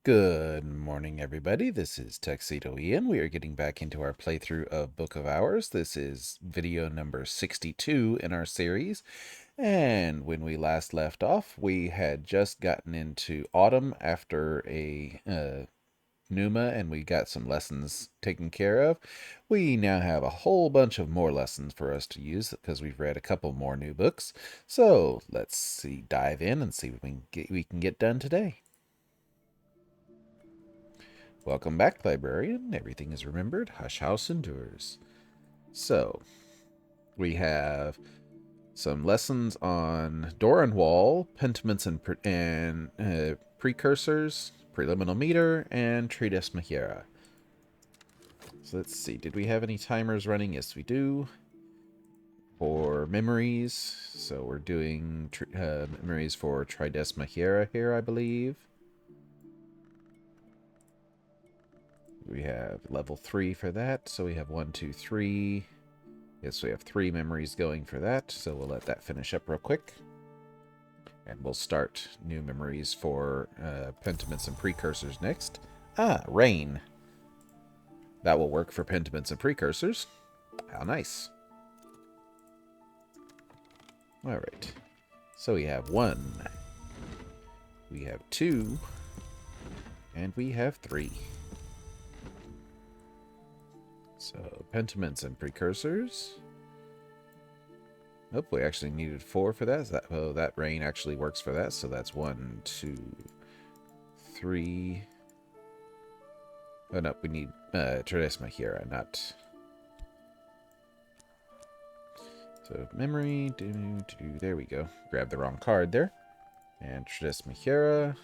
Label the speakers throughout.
Speaker 1: Good morning, everybody. This is Tuxedo Ian. We are getting back into our playthrough of Book of Hours. This is video number 62 in our series. And when we last left off, we had just gotten into autumn after a Numa, and we got some lessons taken care of. We now have a whole bunch of more lessons for us to use because we've read a couple more new books. So let's dive in and see what we can get done today. Welcome back, Librarian. Everything is remembered. Hush House endures. So, we have some lessons on door and wall, pentiments and precursors, preliminal meter, and treatise mahira. So let's see. Did we have any timers running? Yes, we do. For memories, so we're doing memories for treatise mahira here, I believe. We have level 3 for that, so we have 1, 2, 3. Yes, we have 3 memories going for that, so we'll let that finish up real quick. And we'll start new memories for pentiments and precursors next. Rain. That will work for pentiments and precursors. How nice. Alright. So we have 1. We have 2. And we have 3. So, pentiments and precursors. Nope, we actually needed 4 for that. That rain actually works for that. So that's 1, 2, 3. Oh no, we need treatise mahira, not. So memory. There we go. Grab the wrong card there. And treatise mahira.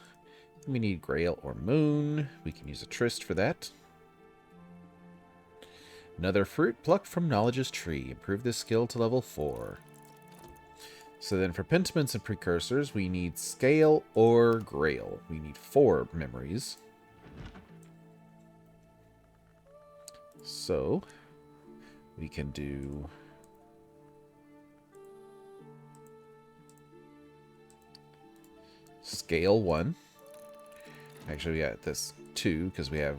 Speaker 1: We need Grail or Moon. We can use a Tryst for that. Another fruit plucked from Knowledge's tree. Improve this skill to level 4. So then for pentiments and precursors, we need Scale or Grail. We need 4 memories. So we can do Scale 1. Actually, we got this 2 because we have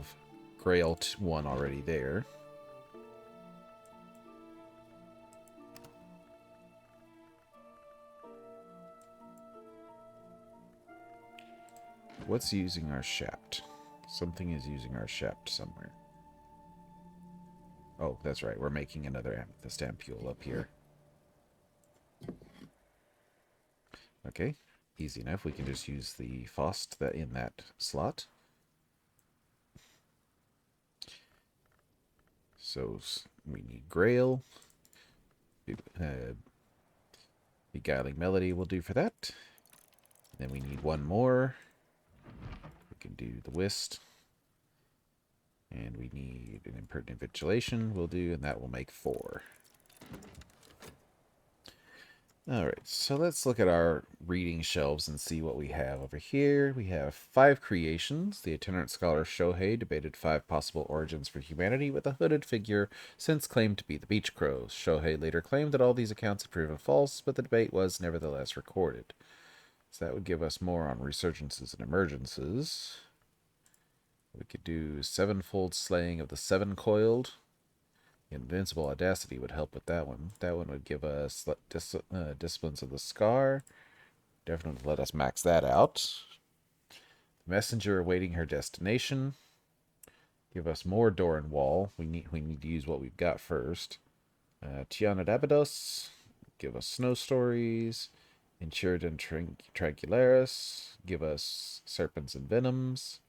Speaker 1: Grail 1 already there. What's using our shaft? Something is using our shaft somewhere. Oh, that's right. We're making another amethyst ampule up here. Okay, easy enough. We can just use the Faust in that slot. So we need Grail. Beguiling Melody will do for that. Then we need 1 more. We can do the Whist. And we need an Impertinent Vigilation will do, and that will make 4. Alright, so let's look at our reading shelves and see what we have over here. We have 5 creations. The itinerant scholar Shohei debated 5 possible origins for humanity with a hooded figure since claimed to be the Beach Crows. Shohei later claimed that all these accounts had proven false, but the debate was nevertheless recorded. So that would give us more on resurgences and emergences. We could do Sevenfold Slaying of the Seven-Coiled. Invincible Audacity would help with that one. That one would give us Disciplines of the Scar. Definitely let us max that out. Messenger awaiting her destination. Give us more door and wall. We need to use what we've got first. Tiana Dabidos. Give us Snow Stories. Insured and Tranquilaris. Give us Serpents and Venoms.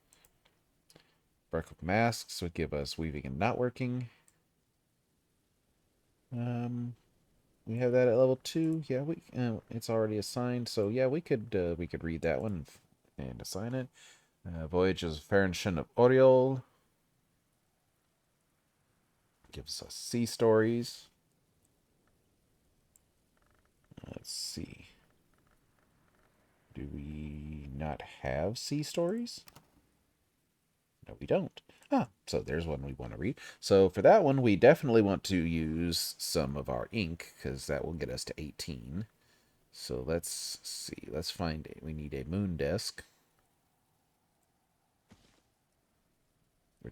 Speaker 1: Bark of Masks would give us Weaving and Not Working. We have that at level 2. Yeah, it's already assigned, so yeah, we could read that one and assign it. Voyages of Farenshin of Oriol gives us Sea Stories. Let's see. Do we not have Sea Stories? No, we don't. So there's one we want to read. So for that one, we definitely want to use some of our ink, because that will get us to 18. So let's see. Let's find it. We need a moon desk.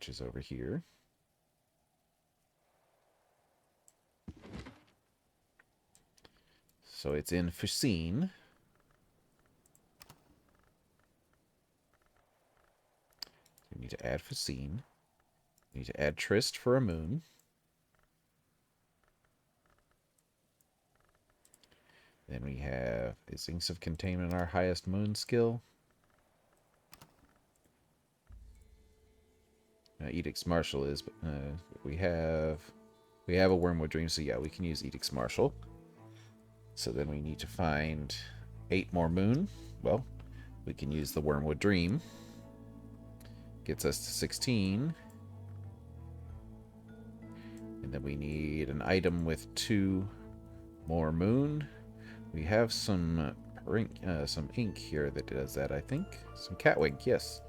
Speaker 1: which is over here. So it's in Fucine. We need to add Fucine. We need to add Trist for a moon. Then we have, is Inks of Containment our highest moon skill? Edict's Martial is, but we have a Wormwood Dream, so yeah, we can use Edict's Martial. So then we need to find 8 more moon. Well, we can use the Wormwood Dream. Gets us to 16. And then we need an item with 2 more moon. We have some ink here that does that, I think. Some Catwink, yes.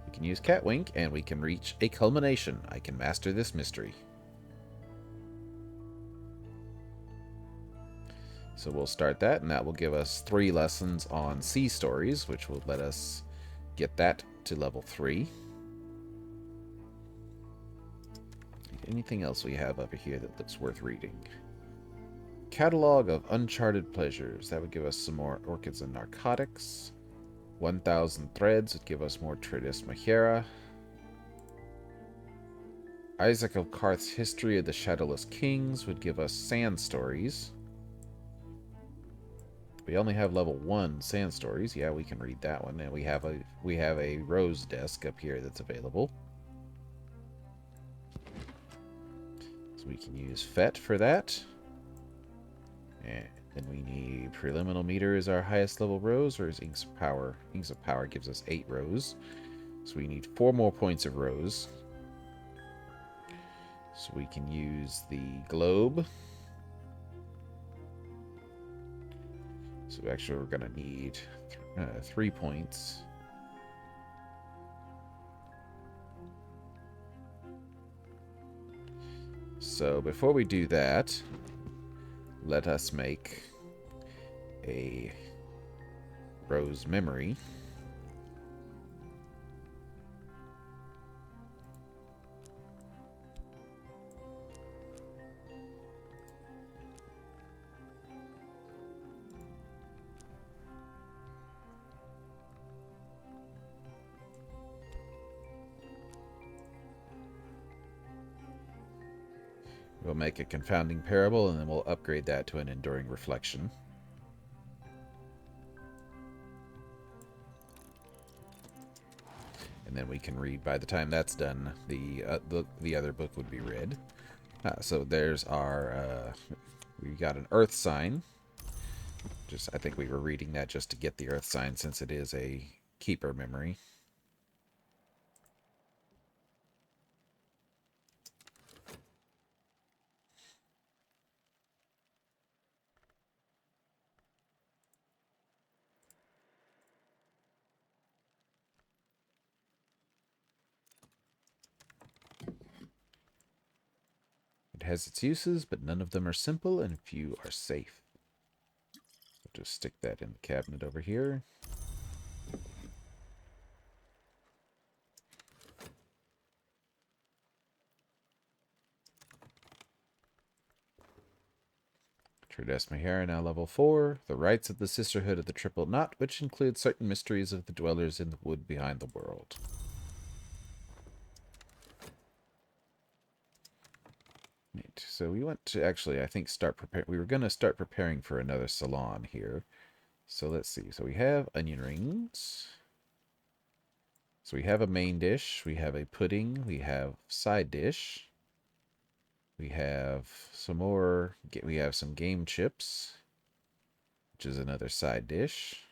Speaker 1: We can use Catwink, and we can reach a culmination. I can master this mystery. So we'll start that, and that will give us 3 lessons on sea stories, which will let us get that to level 3. Anything else we have over here that looks worth reading? Catalog of Uncharted Pleasures. That would give us some more Orchids and Narcotics. 1,000 Threads would give us more Trismegiera. Isaac of Karth's History of the Shadowless Kings would give us Sand Stories. We only have level 1 Sand Stories. Yeah, we can read that one. And we have a Rose desk up here that's available. So we can use FET for that. And then we need Preliminal Meter is our highest level rose, or is Inks of Power? Inks of Power gives us 8 rose. So we need 4 more points of rose. So we can use the globe. So actually we're going to need 3 points. So before we do that, let us make a rose memory. We'll make a confounding parable, and then we'll upgrade that to an enduring reflection. And then we can read, by the time that's done, the other book would be read. So there's our, we got an earth sign. I think we were reading that just to get the earth sign, since it is a keeper memory. It has its uses, but none of them are simple, and few are safe. I'll just stick that in the cabinet over here. Trismegiera now level 4. The Rites of the Sisterhood of the Triple Knot, which includes certain mysteries of the dwellers in the wood behind the world. Neat. So we want to actually, I think, we were going to start preparing for another salon here. So let's see. So we have onion rings. So we have a main dish. We have a pudding. We have side dish. We have some more. We have some game chips, which is another side dish.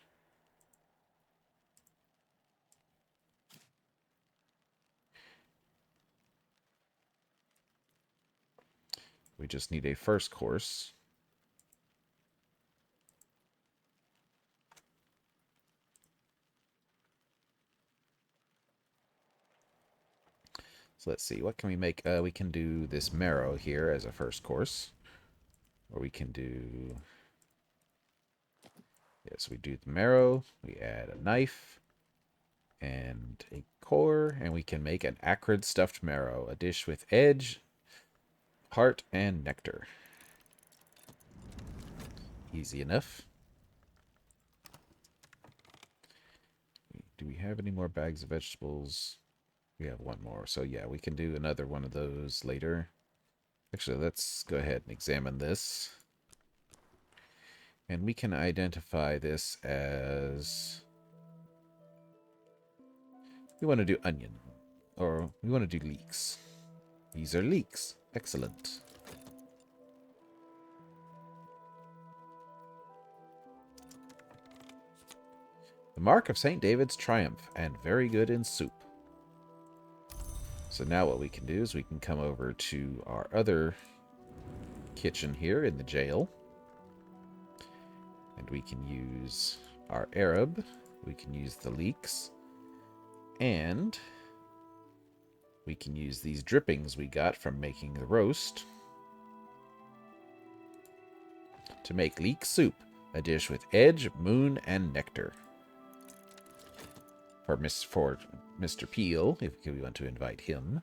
Speaker 1: We just need a first course. So let's see, what can we make? We can do this marrow here as a first course. Or we can do... Yes, we do the marrow. We add a knife. and a core, and we can make an acrid stuffed marrow, a dish with edge, heart, and nectar. Easy enough. Do we have any more bags of vegetables? We have one more, so yeah, we can do another one of those later. Actually, let's go ahead and examine this. And we can identify this as... we want to do onion, or we want to do leeks. These are leeks. Excellent. The mark of St. David's triumph, and very good in soup. So now what we can do is we can come over to our other kitchen here in the jail. And we can use our Arab. We can use the leeks. And we can use these drippings we got from making the roast to make leek soup, a dish with edge, moon, and nectar. For Mr. Peel, if we want to invite him.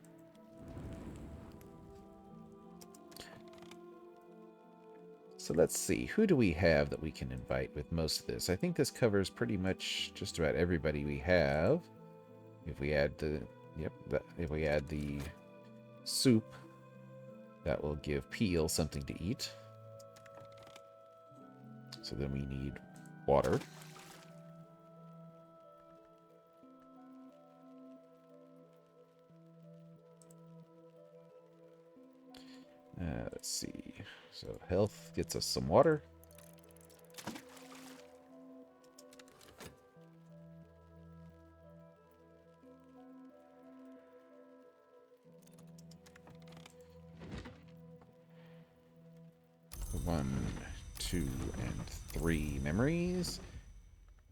Speaker 1: So let's see, who do we have that we can invite with most of this? I think this covers pretty much just about everybody we have. If we add the, if we add the soup, that will give Peel something to eat. So then we need water. Let's see. So health gets us some water. One, 2, and 3 memories.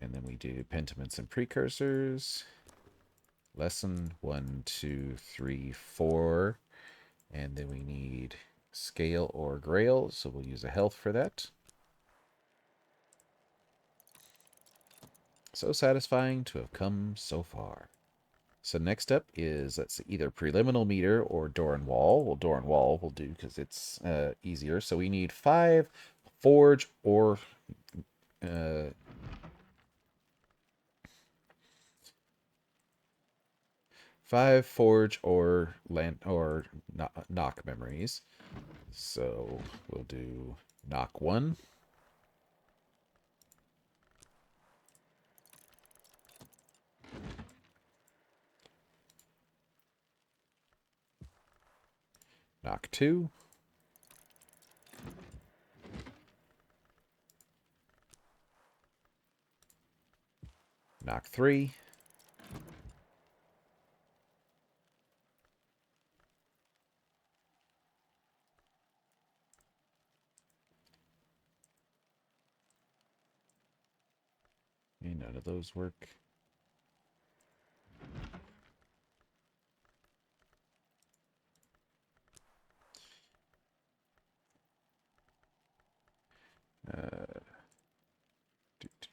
Speaker 1: And then we do pentiments and precursors. Lesson 1, 2, 3, 4. And then we need scale or grail, so we'll use a health for that. So satisfying to have come so far. So next up is, let's see, either preliminal meter or door and wall. Well, door and wall will do because it's easier. So we need 5 forge or 5 forge or land or knock memories. So we'll do knock 1. Knock 2. Knock 3. Okay, none of those work.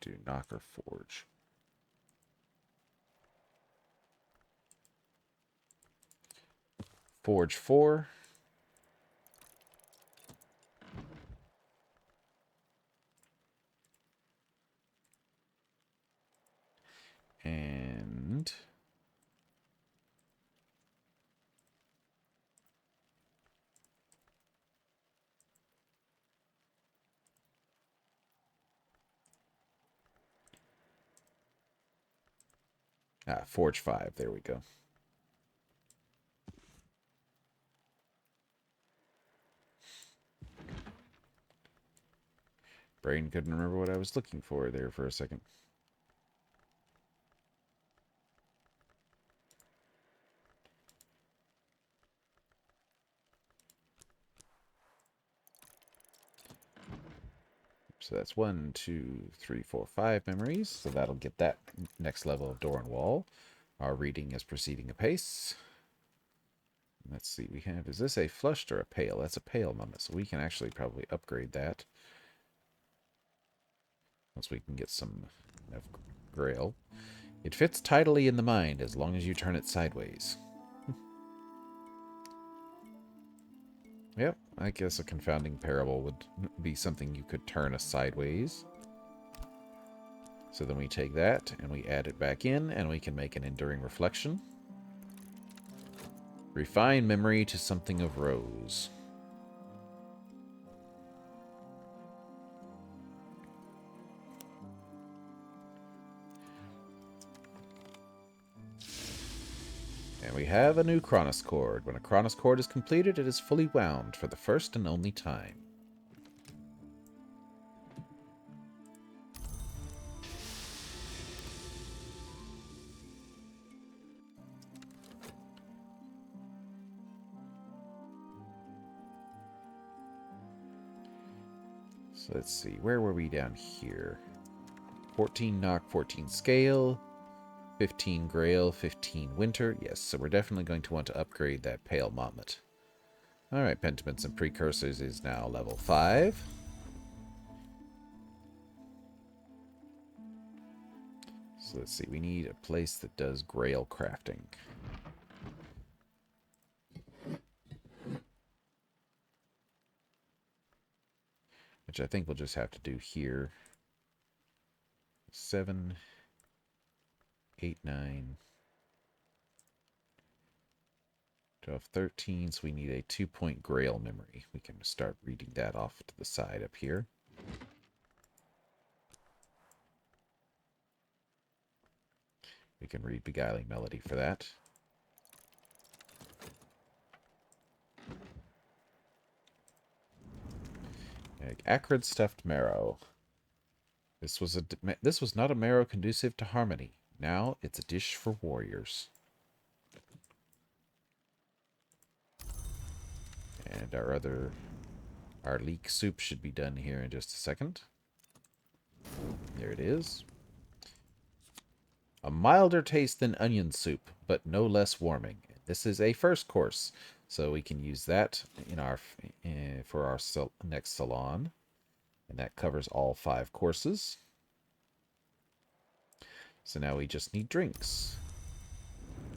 Speaker 1: Do knock or forge. Forge 4. And forge 5. There we go. Brain couldn't remember what I was looking for there for a second. So that's 1, 2, 3, 4, 5 memories. So that'll get that next level of door and wall. Our reading is proceeding apace. Let's see, we have, is this a flushed or a pale? That's a pale moment, so we can actually probably upgrade that. Once we can get some enough grail. It fits tidily in the mind as long as you turn it sideways. Yep, I guess a confounding parable would be something you could turn a sideways. So then we take that and we add it back in, and we can make an enduring reflection. Refine memory to something of rose. And we have a new Chronos cord. When a Chronos cord is completed, it is fully wound for the first and only time. So let's see, where were we down here? 14 knock, 14 scale, 15 grail, 15 winter. Yes, so we're definitely going to want to upgrade that pale Motmut. Alright, pentiments and precursors is now level 5. So let's see, we need a place that does grail crafting. Which I think we'll just have to do here. 7, 8, 9, 12, 13. So we need a 2-point grail memory. We can start reading that off to the side up here. We can read Beguiling Melody for that. Acrid stuffed marrow. This was not a marrow conducive to harmony. Now it's a dish for warriors. And our leek soup should be done here in just a second. There it is. A milder taste than onion soup, but no less warming. This is a first course, so we can use that in our for our next salon, and that covers all 5 courses. So now we just need drinks.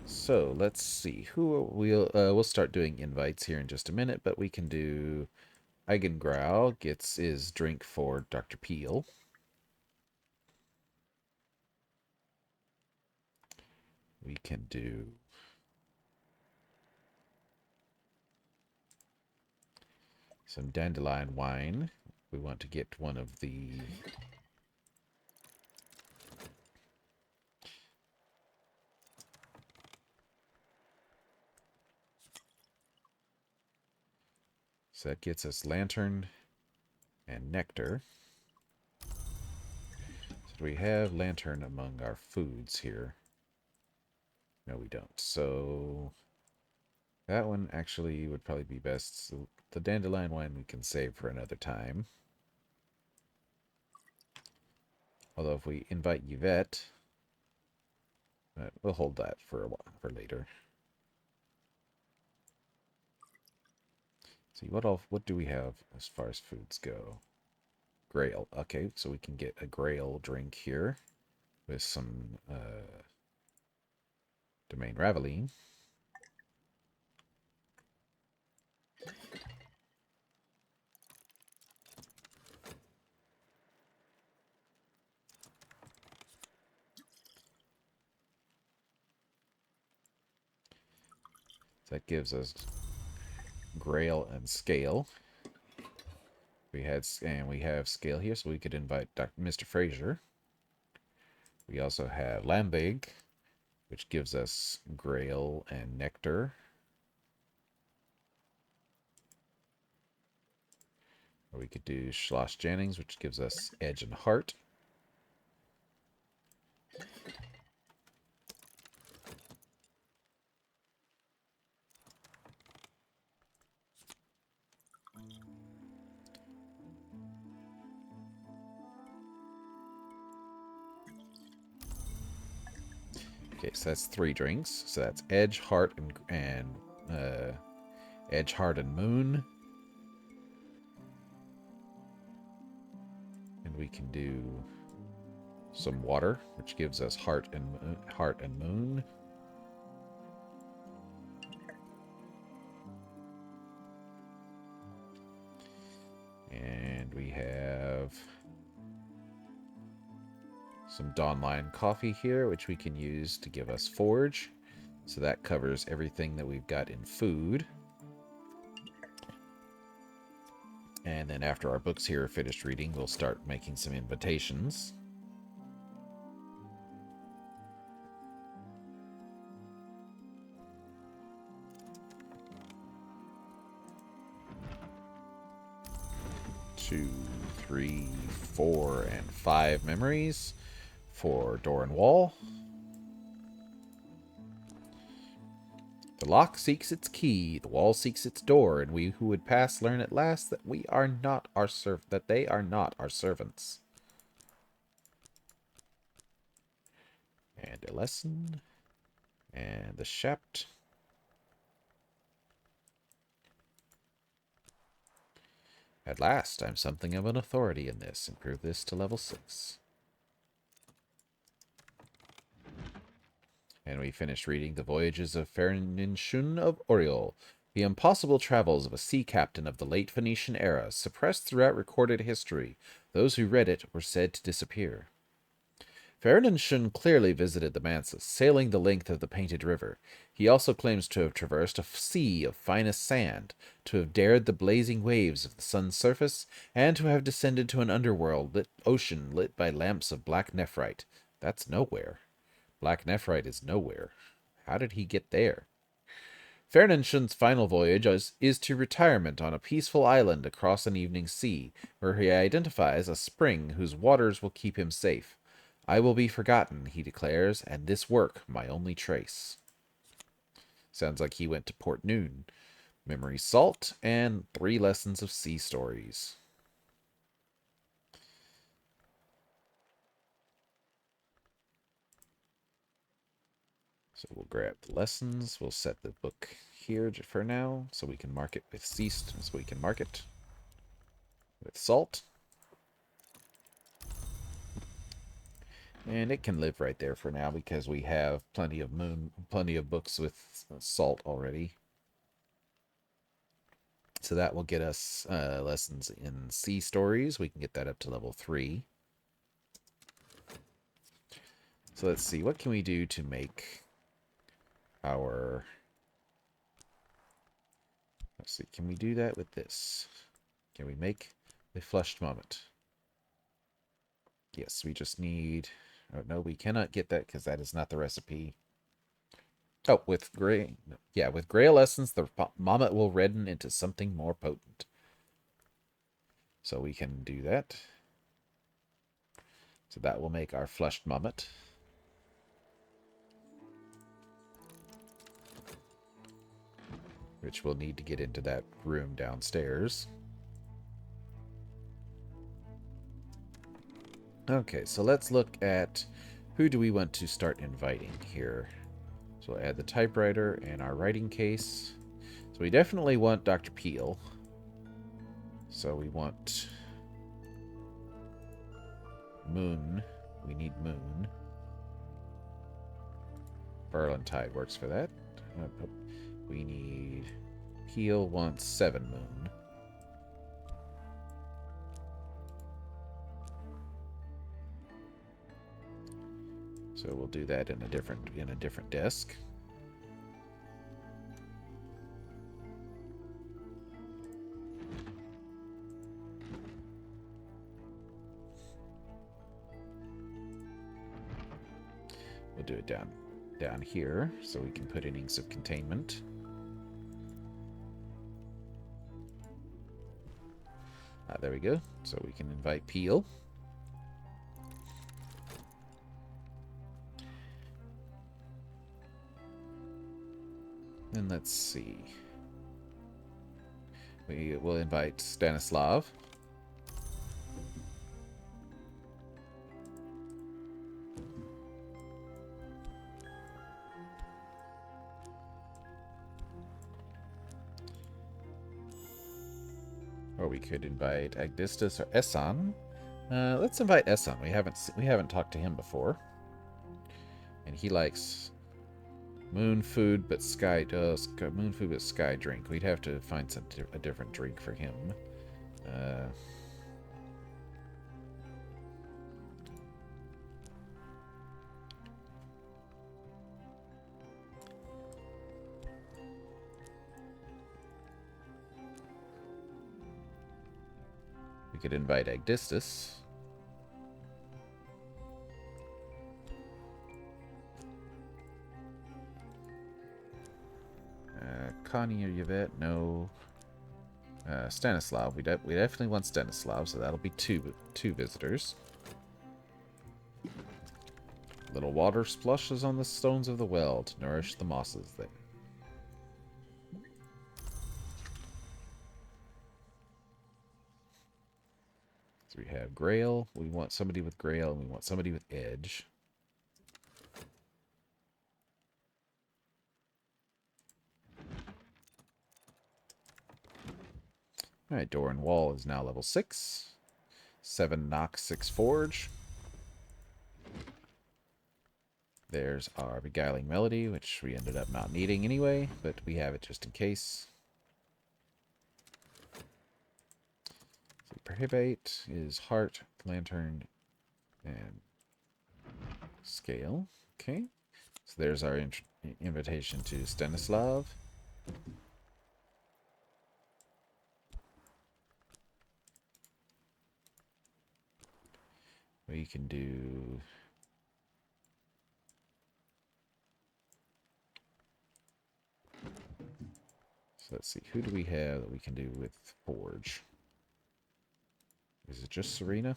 Speaker 1: So let's see who we'll start doing invites here in just a minute, but we can do Eigengrau gets his drink for Dr. Peel. We can do some dandelion wine. We want to get one of the so that gets us lantern and nectar. So do we have lantern among our foods here? No, we don't. So that one actually would probably be best. So the dandelion wine we can save for another time. Although if we invite Yvette, we'll hold that for a while, for later. See, what do we have as far as foods go? Grail. Okay, so we can get a grail drink here with some Domaine Raveline. So that gives us grail and scale. We have scale here, so we could invite Mr. Fraser. We also have Lambig, which gives us grail and nectar. Or we could do Schloss Jennings, which gives us edge and heart. Okay, so that's 3 drinks. So that's edge, heart, and edge, heart, and moon. And we can do some water, which gives us heart and moon. And we have some Dawnline coffee here, which we can use to give us forge. So that covers everything that we've got in food. And then after our books here are finished reading, we'll start making some invitations. Two, three, 4, and 5 memories for door and wall. The lock seeks its key, the wall seeks its door, and we who would pass learn at last that they are not our servants. And a lesson, and the Shept. At last, I'm something of an authority in this. Improve this to level 6. And we finished reading The Voyages of Perperations of Oriol, the impossible travels of a sea captain of the late Phoenician era, suppressed throughout recorded history. Those who read it were said to disappear. Perperations clearly visited the Mansus, sailing the length of the Painted River. He also claims to have traversed a sea of finest sand, to have dared the blazing waves of the sun's surface, and to have descended to an underworld ocean lit by lamps of black nephrite. That's nowhere. Black nephrite is nowhere. How did he get there? Perperations' final voyage is to retirement on a peaceful island across an evening sea, where he identifies a spring whose waters will keep him safe. I will be forgotten, he declares, and this work my only trace. Sounds like he went to Port Noon. Memory salt, and 3 lessons of sea stories. So we'll grab the lessons. We'll set the book here for now, so we can mark it with ceased, so we can mark it with salt. And it can live right there for now because we have plenty of books with salt already. So that will get us lessons in sea stories. We can get that up to level 3. So let's see, what can we do to make our... Let's see, can we do that with this? Can we make a flushed moment? Yes, we just need... Oh, no, we cannot get that because that is not the recipe. Oh, with gray... Yeah, with Grail Essence, the Mommet will redden into something more potent. So we can do that. So that will make our flushed Mommet. Which we'll need to get into that room downstairs. Okay, so let's look at who do we want to start inviting here. So we'll add the typewriter and our writing case. So we definitely want Dr. Peel. So we want Moon. We need Moon. Barlentide works for that. We need... Peel wants 7 Moon. So we'll do that in a different desk. We'll do it down here so we can put in Inks of Containment. There we go. So we can invite Peel. And let's see. We will invite Stanislav. Or we could invite Agdistus or Essan. Let's invite Esson. We haven't talked to him before, and he likes moon food but moon food but sky drink. We'd have to find a different drink for him. We could invite Agdistus. Connie or Yvette? No. Stanislav. We definitely want Stanislav, so that'll be two visitors. Little water splashes on the stones of the well to nourish the mosses there. So we have Grail. We want somebody with Grail, and we want somebody with Edge. Alright, Door and Wall is now level 6. 7 Knock, 6 Forge. There's our Beguiling Melody, which we ended up not needing anyway, but we have it just in case. So Prohibate is Heart, Lantern, and Scale. Okay. So there's our invitation to Stanislav. We can do... So let's see, who do we have that we can do with Forge? Is it just Serena?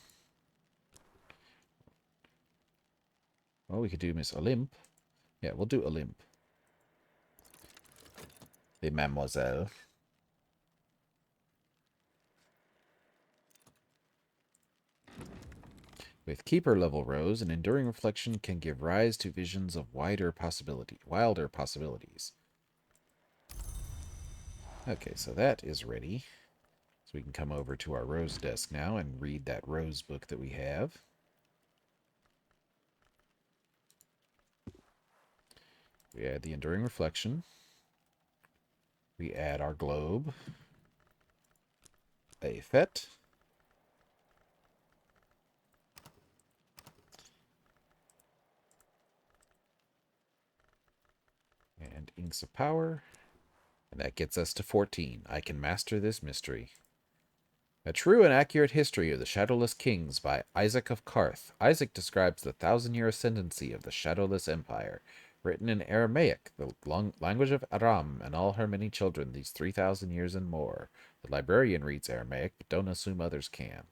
Speaker 1: Well, we could do Miss Olymp. Yeah, we'll do Olymp. The Mademoiselle. With Keeper level Rose, an enduring reflection can give rise to visions of wilder possibilities. Okay, so that is ready. So we can come over to our Rose desk now and read that Rose book that we have. We add the enduring reflection. We add our globe. A fet. And Inks of Power. And that gets us to 14. I can master this mystery. A true and accurate history of the Shadowless Kings by Isaac of Karth. Isaac describes the 1,000-year ascendancy of the Shadowless Empire, written in Aramaic, the language of Aram, and all her many children these 3,000 years and more. The librarian reads Aramaic, but don't assume others can.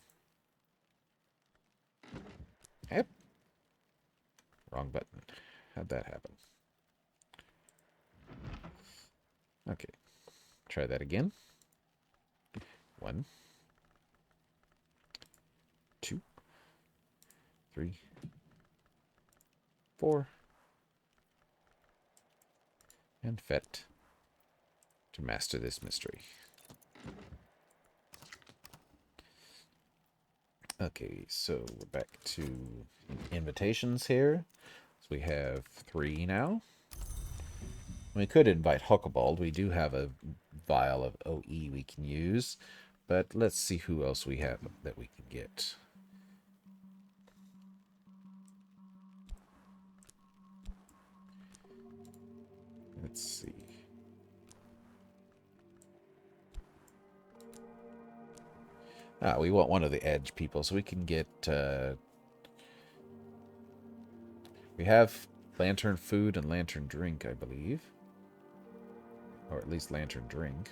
Speaker 1: Yep. Wrong button. How'd that happen? Okay. Try that again. 1, 2, 3, 4. And fet to master this mystery. Okay, so we're back to invitations here. So we have 3 now. We could invite Huckabald. We do have a vial of OE we can use, but let's see who else we have that we can get. Let's see. We want one of the Edge people, so we can get... we have Lantern Food and Lantern Drink, I believe. Or at least Lantern Drink.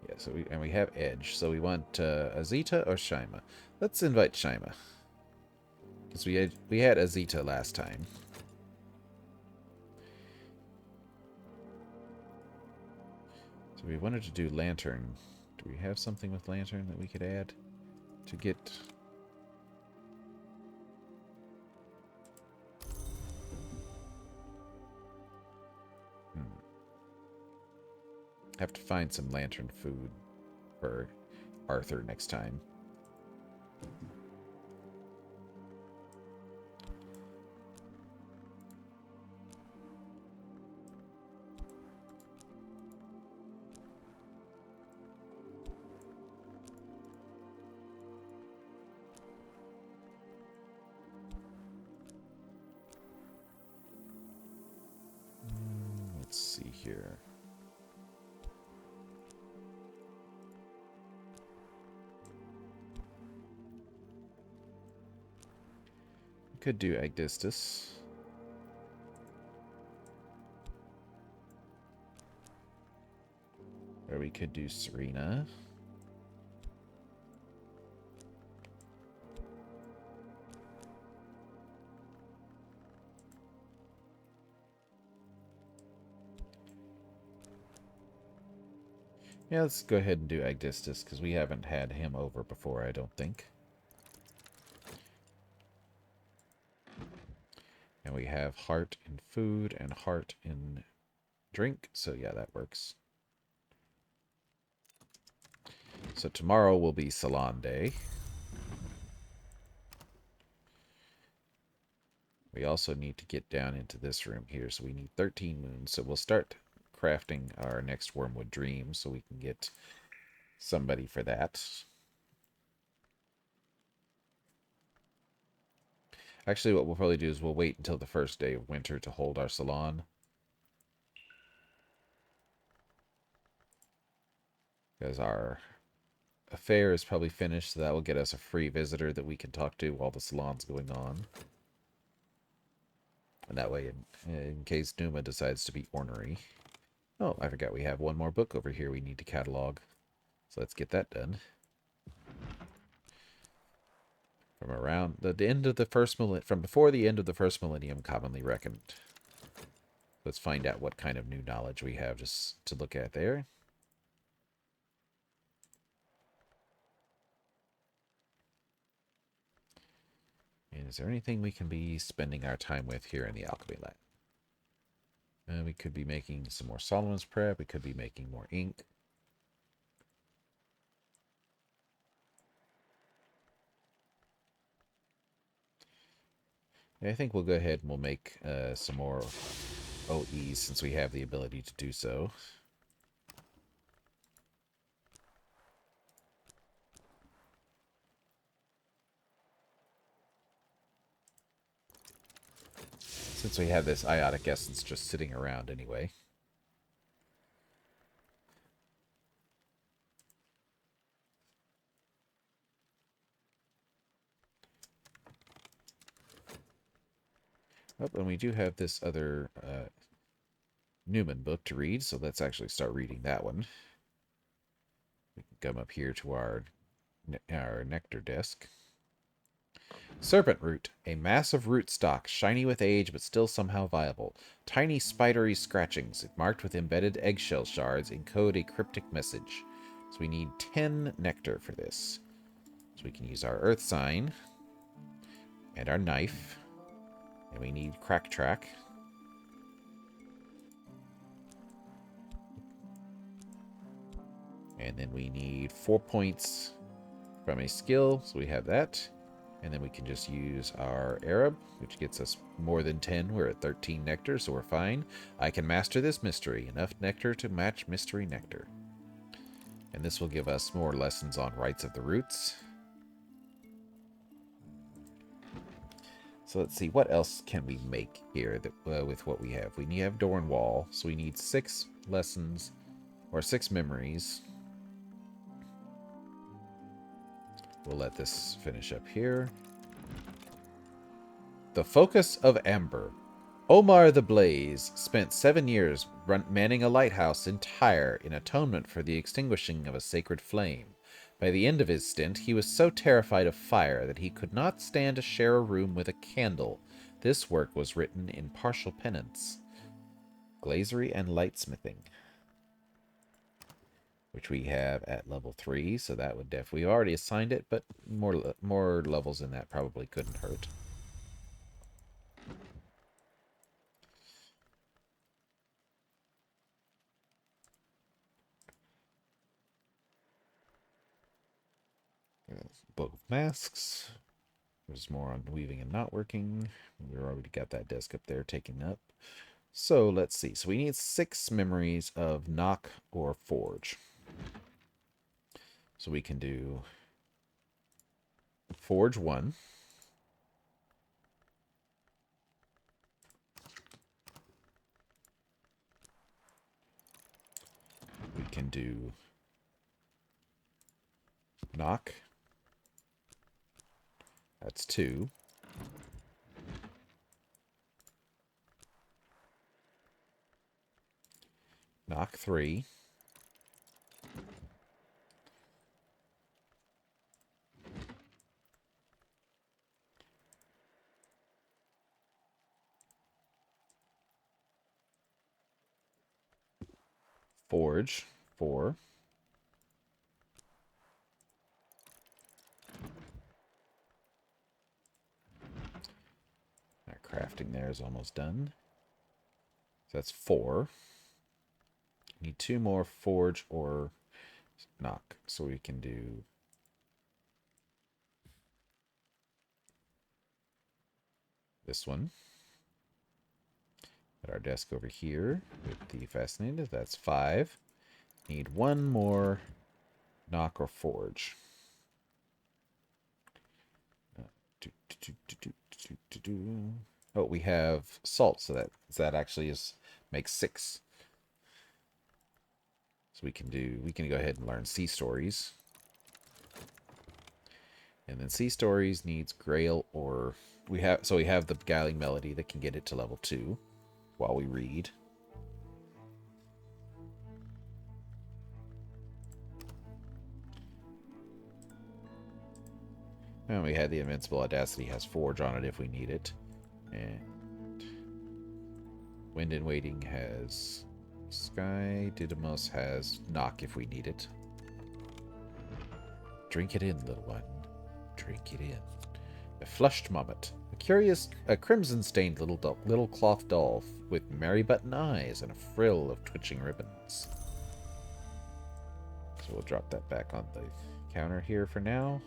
Speaker 1: Yeah, so we have Edge. So we want Azita or Shaima. Let's invite Shaima. Because we had Azita last time. So we wanted to do Lantern. Do we have something with Lantern that we could add to get... Have to find some lantern food for Arthur next time. Let's see here. Could do Agdistis. Or we could do Serena. Yeah, let's go ahead and do Agdistis, because we haven't had him over before, I don't think. And we have heart in food and heart in drink, so yeah, that works. So tomorrow will be Salon Day. We also need to get down into this room here, so we need 13 moons. So we'll start crafting our next Wormwood Dream so we can get somebody for that. Actually, what we'll probably do is we'll wait until the first day of winter to hold our salon. Because our affair is probably finished, so that will get us a free visitor that we can talk to while the salon's going on. And that way, in case Numa decides to be ornery. Oh, I forgot we have one more book over here we need to catalog. So let's get that done. From around the end of the first millennium, from before the end of the first millennium, commonly reckoned. Let's find out what kind of new knowledge we have just to look at there. And is there anything we can be spending our time with here in the Alchemy Lab? We could be making some more Solomon's prep. We could be making more ink. I think we'll go ahead and we'll make some more OEs since we have the ability to do so. Since we have this iotic essence just sitting around anyway. Oh, and we do have this other Newman book to read, so let's actually start reading that one. We can come up here to our nectar desk. Serpent root, a mass of rootstock, shiny with age but still somehow viable. Tiny spidery scratchings, marked with embedded eggshell shards, encode a cryptic message. So we need 10 nectar for this. So we can use our earth sign and our knife. And we need crack track. And then we need 4 points from a skill, so we have that. And then we can just use our Arab, which gets us more than 10. We're at 13 nectar, so we're fine. I can master this mystery. Enough nectar to match mystery nectar. And this will give us more lessons on rights of the roots. So let's see, what else can we make here that, with what we have? We have door and wall, so we need 6 lessons, or 6 memories. We'll let this finish up here. The Focus of Amber. Omar the Blaze spent 7 years manning a lighthouse in Tyre in atonement for the extinguishing of a sacred flame. By the end of his stint, he was so terrified of fire that he could not stand to share a room with a candle. This work was written in partial penance. Glazery and lightsmithing, which we have at level 3, so that would definitely... We already assigned it, but more levels than that probably couldn't hurt. Book of Masks. There's more on weaving and not working. We already got that desk up there taken up. So let's see. So we need 6 memories of knock or forge. So we can do forge 1. We can do knock. That's 2. Knock 3. Forge 4. Our crafting there is almost done. So that's 4. Need 2 more forge or knock. So we can do this one. At our desk over here with the fascinated. That's 5. Need 1 more knock or forge. Oh, we have salt, so that actually makes 6. So we can go ahead and learn sea stories. And then sea stories needs Grail or we have the beguiling melody that can get it to level 2 while we read. And we had the Invincible Audacity has Forge on it if we need it. And Wind and Waiting has Sky. Didymos has Knock if we need it. Drink it in, little one. Drink it in. A flushed mommet. A crimson-stained little cloth doll with merry button eyes and a frill of twitching ribbons. So we'll drop that back on the counter here for now.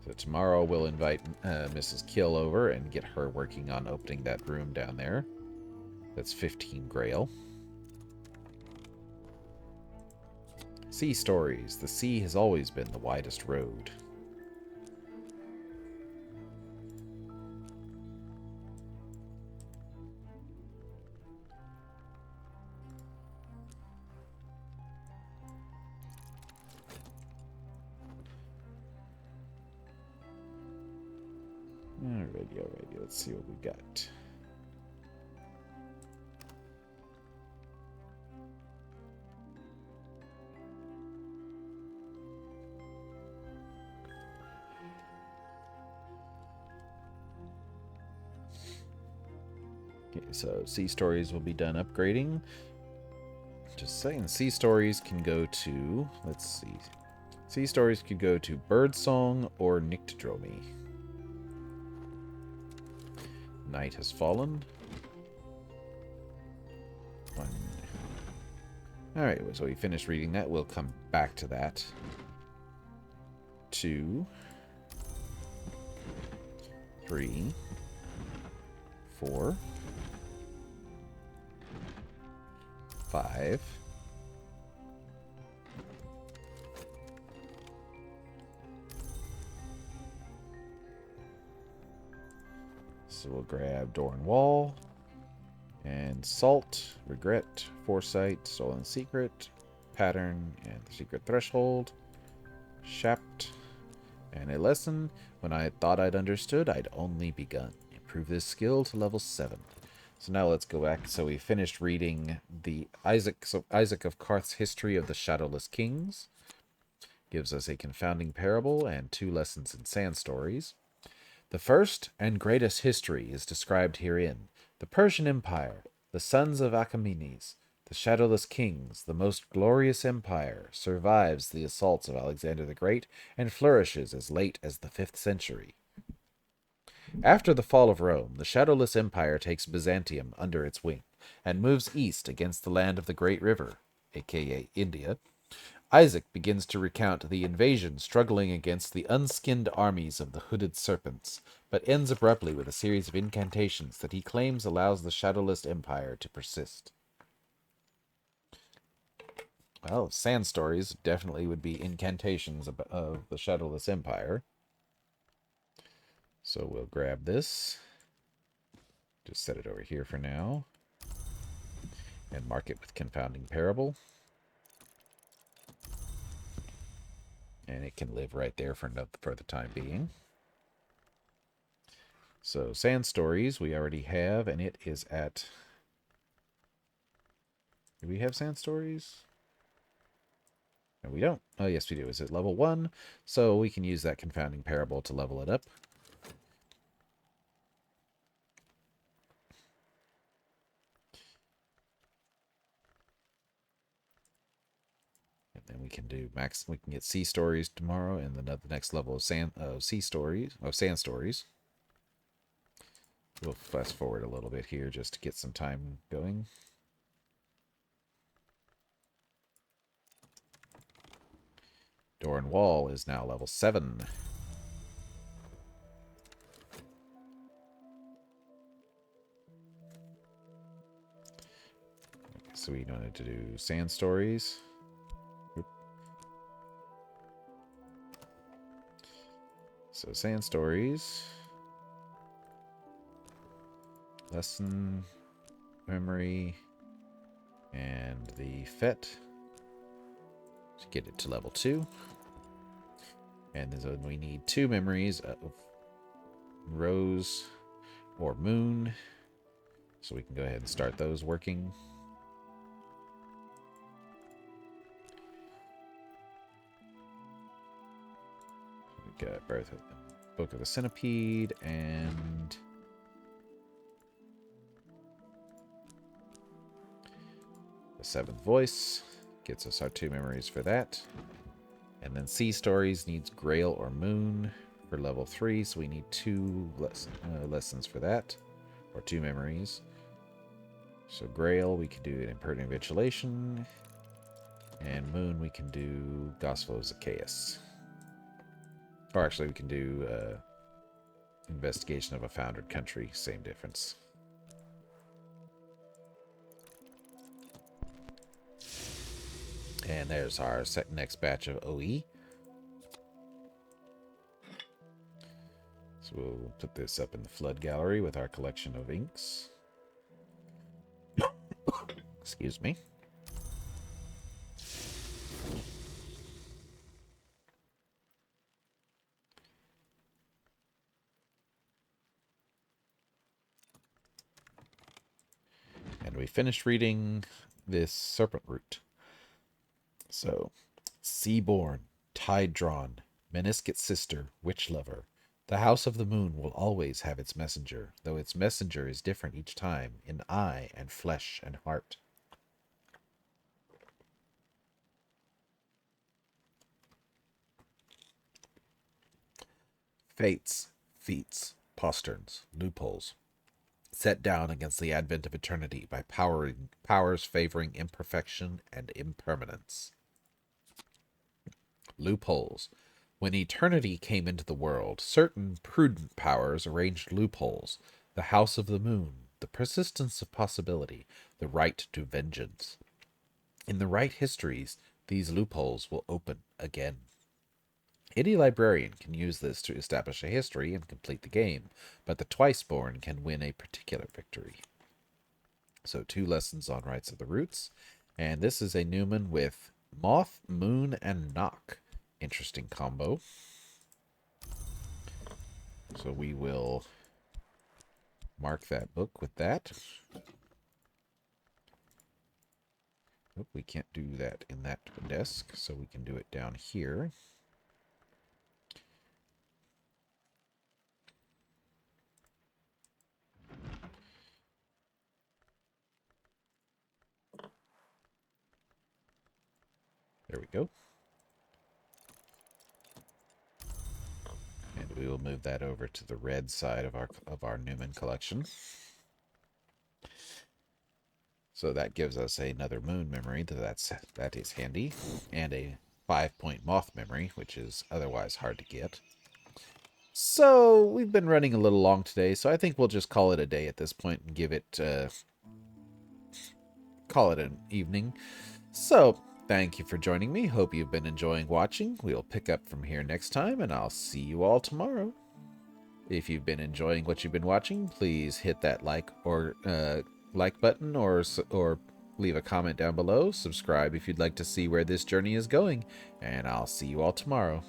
Speaker 1: So tomorrow we'll invite Mrs. Kill over and get her working on opening that room down there. That's 15 Grail. Sea stories. The sea has always been the widest road. Alrighty. Let's see what we got. Okay, so sea stories will be done upgrading. Just saying, sea stories can go to, let's see. Sea stories could go to Birdsong or Nyctodromy. Night has fallen. 1. Alright, so we finished reading that. We'll come back to that. 2. 3. 4. 5. 6. So we'll grab Door and Wall. And Salt, Regret, Foresight, Stolen Secret, Pattern, and the Secret Threshold. Shapt, and a lesson. When I thought I'd understood, I'd only begun. Improve this skill to level 7. So now let's go back. So we finished reading the Isaac of Karth's History of the Shadowless Kings. Gives us a confounding parable and 2 lessons in sand stories. The first and greatest history is described herein. The Persian Empire, the sons of Achaemenes, the Shadowless Kings, the most glorious empire, survives the assaults of Alexander the Great and flourishes as late as the 5th century. After the fall of Rome, the Shadowless Empire takes Byzantium under its wing and moves east against the land of the Great River, aka India, Isaac begins to recount the invasion struggling against the unskinned armies of the hooded serpents, but ends abruptly with a series of incantations that he claims allows the Shadowless Empire to persist. Well, sand stories definitely would be incantations of the Shadowless Empire. So we'll grab this. Just set it over here for now. And mark it with Confounding Parable. And it can live right there for the time being. So sand stories we already have, and it is at... Do we have sand stories? No, we don't. Oh, yes, we do. It's at level 1, so we can use that Confounding Parable to level it up. And then we can do we can get sea stories tomorrow, and then the next level of sand stories. We'll fast forward a little bit here just to get some time going. Door and Wall is now level 7. Okay, so we wanted to do sand stories. Oop. So sand stories. Lesson, memory, and the FET to get it to level 2. And then we need 2 memories of Rose or Moon. So we can go ahead and start those working. We got Book of the Centipede and the 7th Voice. Gets us our 2 memories for that. And then Sea Stories needs Grail or Moon for level 3, so we need 2 lessons for that, or 2 memories. So Grail, we can do an Impertinent Vigilation, and Moon, we can do Gospel of Zacchaeus. Or actually, we can do Investigation of a Foundered Country, same difference. And there's our next batch of OE. So we'll put this up in the Flood Gallery with our collection of inks. Excuse me. And we finished reading this Serpent Root. So, Seaborn, Tide Drawn, Meniscate Sister, Witch Lover. The House of the Moon will always have its messenger, though its messenger is different each time, in eye and flesh and heart. Fates, feats, posterns, loopholes, set down against the advent of eternity by powers favoring imperfection and impermanence. Loopholes. When eternity came into the world, certain prudent powers arranged loopholes, the House of the Moon, the persistence of possibility, the right to vengeance. In the right histories, these loopholes will open again. Any librarian can use this to establish a history and complete the game, but the Twiceborn can win a particular victory. So 2 lessons on Rights of the Roots, and this is a Newman with Moth, Moon, and Knock. Interesting combo. So we will mark that book with that. Nope, we can't do that in that desk, so we can do it down here. There we go. And we will move that over to the red side of our Newman collection. So that gives us another moon memory. That is handy. And a 5-point moth memory, which is otherwise hard to get. So we've been running a little long today, so I think we'll just call it a day at this point and call it an evening. So thank you for joining me. Hope you've been enjoying watching. We'll pick up from here next time, and I'll see you all tomorrow. If you've been enjoying what you've been watching, please hit that like button or leave a comment down below. Subscribe if you'd like to see where this journey is going, and I'll see you all tomorrow.